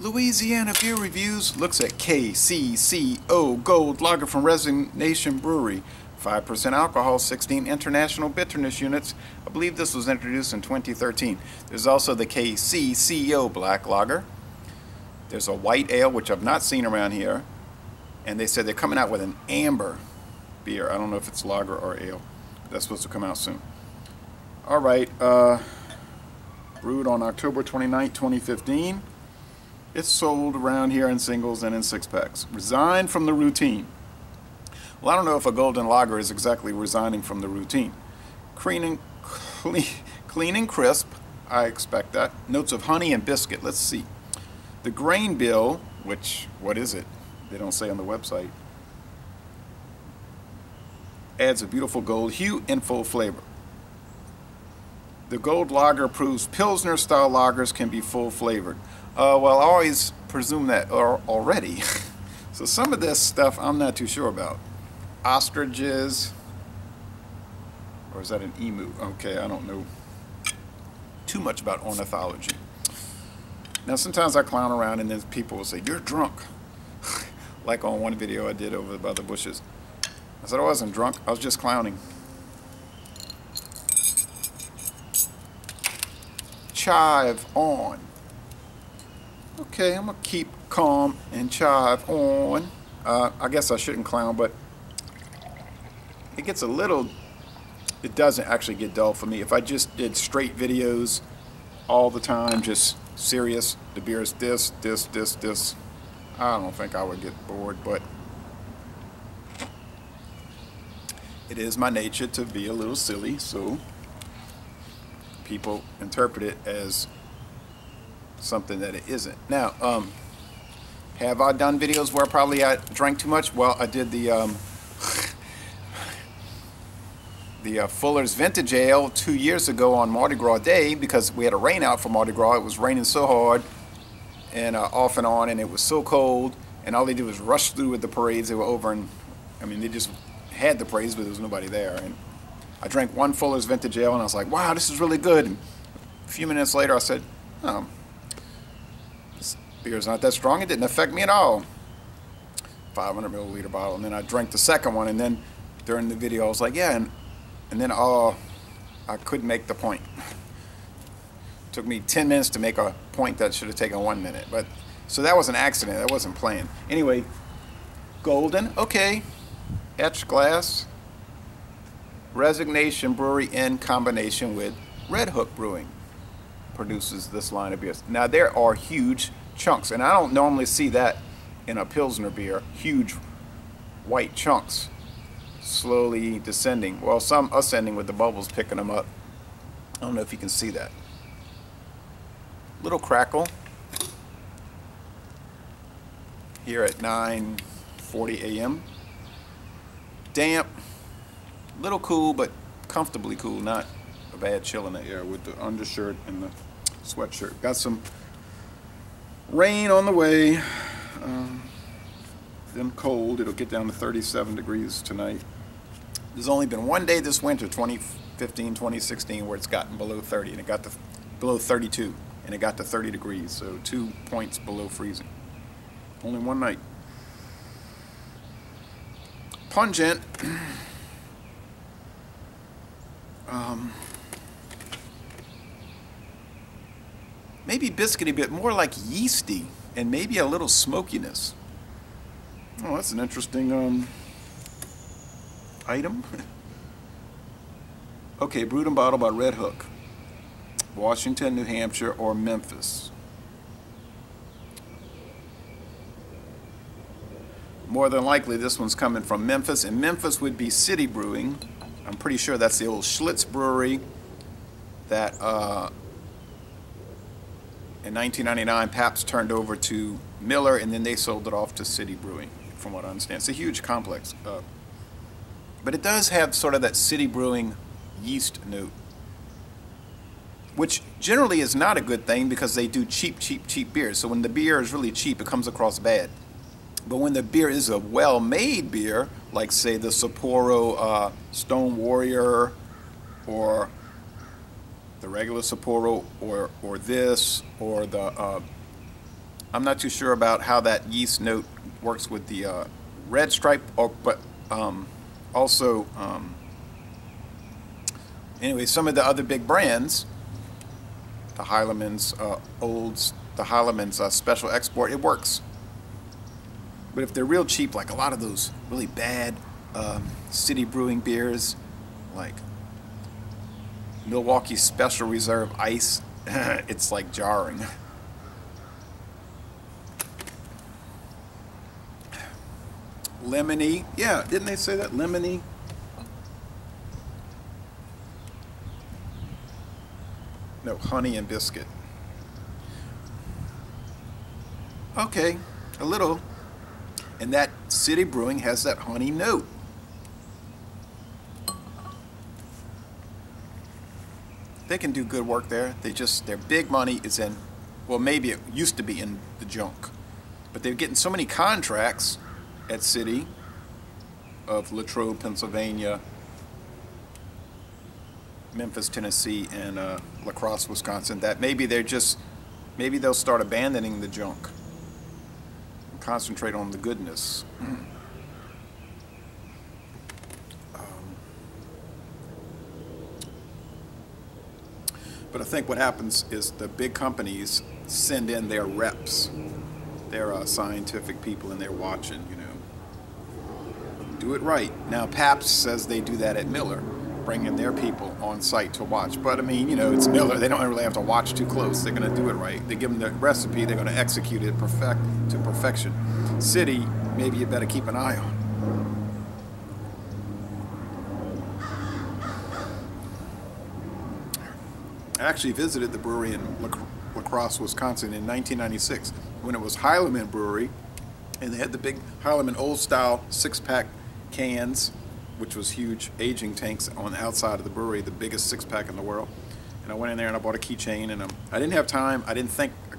Louisiana Beer Reviews looks at KCCO Gold Lager from Resignation Brewery. 5% alcohol, 16 international bitterness units. I believe this was introduced in 2013. There's also the KCCO Black Lager. There's a white ale, which I've not seen around here. And they said they're coming out with an amber beer. I don't know if it's lager or ale. That's supposed to come out soon. Alright, brewed on October 29, 2015. It's sold around here in singles and in six-packs. Resigned from the routine. Well, I don't know if a golden lager is exactly resigning from the routine. Clean and crisp, I expect that. Notes of honey and biscuit. Let's see. The grain bill, which, what is it? They don't say on the website. Adds a beautiful gold hue and full flavor. The gold lager proves Pilsner style lagers can be full flavored. Well, I always presume that already. So some of this stuff I'm not too sure about. Ostriches, or is that an emu? Okay, I don't know too much about ornithology. Now sometimes I clown around and then people will say, "You're drunk." Like on one video I did over by the bushes. I said I wasn't drunk, I was just clowning. Chive on. Okay, I'm gonna keep calm and chive on. I guess I shouldn't clown, but it gets a little, it doesn't actually get dull for me. If I just did straight videos all the time, just serious, the beer is this, I don't think I would get bored, but it is my nature to be a little silly, so people interpret it as something that it isn't. Now, have I done videos where probably I drank too much? Well, I did the Fuller's Vintage Ale 2 years ago on Mardi Gras Day, because we had a rain out for Mardi Gras. It was raining so hard and off and on, and it was so cold, and all they did was rush through with the parades. They were over, and I mean, they just had the parades, but there was nobody there. And I drank one Fuller's Vintage Ale, and I was like, wow, this is really good. And a few minutes later, I said, oh, this beer's not that strong. It didn't affect me at all. 500 milliliter bottle. And then I drank the second one, and then during the video, I was like, yeah, and then I couldn't make the point. It took me 10 minutes to make a point that should have taken 1 minute. But so that was an accident. That wasn't planned. Anyway, golden, okay. Etched glass. Resignation Brewery in combination with Red Hook Brewing produces this line of beers. Now there are huge chunks, and I don't normally see that in a Pilsner beer. Huge white chunks slowly descending. Well, some ascending with the bubbles picking them up. I don't know if you can see that. Little crackle here at 9:40 a.m. Damp. Little cool, but comfortably cool, not a bad chill in the air with the undershirt and the sweatshirt. Got some rain on the way, then cold. It'll get down to 37 degrees tonight. There's only been one day this winter, 2015, 2016, where it's gotten below 30, and it got to below 32, and it got to 30 degrees, so 2 points below freezing. Only one night. Pungent. Maybe biscuity, but more like yeasty, and maybe a little smokiness. Oh, that's an interesting item. Okay, brewed and bottled by Red Hook, Washington, New Hampshire, or Memphis. More than likely, this one's coming from Memphis, and Memphis would be City Brewing. I'm pretty sure that's the old Schlitz Brewery that in 1999 Pabst turned over to Miller, and then they sold it off to City Brewing, from what I understand. It's a huge complex. But it does have sort of that City Brewing yeast note, which generally is not a good thing because they do cheap beers. So when the beer is really cheap, it comes across bad. But when the beer is a well-made beer, like say the Sapporo Stone Warrior, or the regular Sapporo, or this, or the I'm not too sure about how that yeast note works with the red stripe, but also, anyway, some of the other big brands, the Heileman's Olds, the Heileman's Special Export, it works. But if they're real cheap, like a lot of those really bad city brewing beers, like Milwaukee Special Reserve Ice, it's like jarring. Lemony, yeah, didn't they say that? Lemony. No, honey and biscuit. Okay, a little. And that city brewing has that honey note. They can do good work there. Their big money is in, well, maybe it used to be in the junk, but they're getting so many contracts at City of Latrobe, Pennsylvania, Memphis, Tennessee, and La Crosse, Wisconsin, that maybe they'll start abandoning the junk and concentrate on the goodness. But I think what happens is the big companies send in their reps, their scientific people, and they're watching, you know. Do it right. Now, Pabst says they do that at Miller, bringing their people on site to watch. But, I mean, you know, it's Miller. They don't really have to watch too close. They're going to do it right. They give them the recipe. They're going to execute it to perfection. City, maybe you better keep an eye on. I actually visited the brewery in La Crosse, Wisconsin in 1996 when it was Heileman Brewery, and they had the big Heileman old style 6-pack cans, which was huge aging tanks on the outside of the brewery, the biggest 6-pack in the world. And I went in there and I bought a keychain, and I didn't have time. I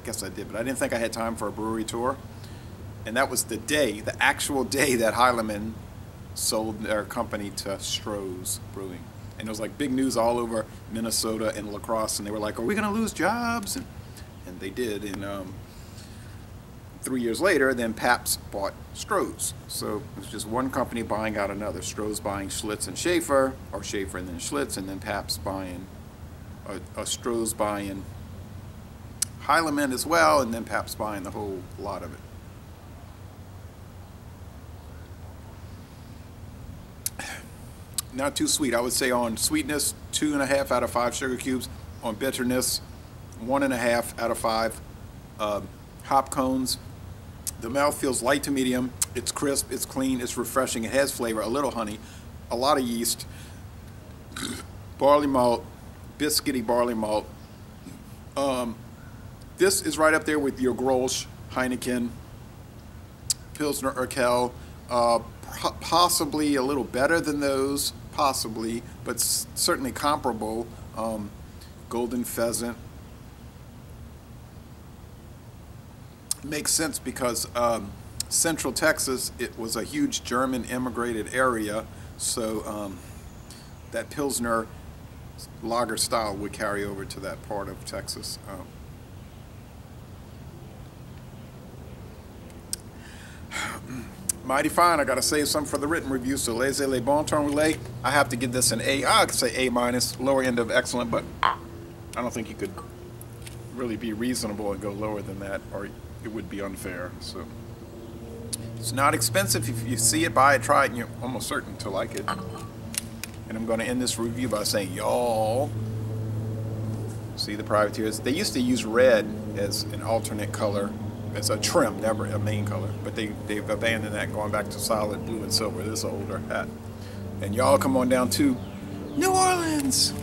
guess I did, but I didn't think I had time for a brewery tour. And that was the actual day that Heileman sold their company to Stroh's Brewing. And it was like big news all over Minnesota and La Crosse, and they were like, are we going to lose jobs? And they did. And 3 years later, then Pabst bought Stroh's. So it was just one company buying out another. Stroh's buying Schlitz and Schaefer, or Schaefer and then Schlitz, and then Pabst buying, Stroh's buying Heileman as well, and then Pabst buying the whole lot of it. Not too sweet. I would say on sweetness, 2.5 out of 5 sugar cubes. On bitterness, 1.5 out of 5 hop cones. The mouth feels light to medium. It's crisp, it's clean, it's refreshing, it has flavor, a little honey, a lot of yeast, barley malt, biscuity barley malt. This is right up there with your Grolsch, Heineken, Pilsner, Urquell. Possibly a little better than those, possibly, but certainly comparable. Golden Pheasant. Makes sense because Central Texas, it was a huge German immigrated area, so that Pilsner lager style would carry over to that part of Texas. Mighty fine. I got to save some for the written review, so laissez les bon temps roulés. I have to give this an A. I could say A minus, lower end of excellent, but I don't think you could really be reasonable and go lower than that, or it would be unfair. So it's not expensive. If you see it, buy it, try it, and you're almost certain to like it. And I'm going to end this review by saying, y'all see the privateers. They used to use red as an alternate color, as a trim, never a main color, but they've abandoned that, going back to solid blue and silver. This is an older hat. And y'all come on down to New Orleans.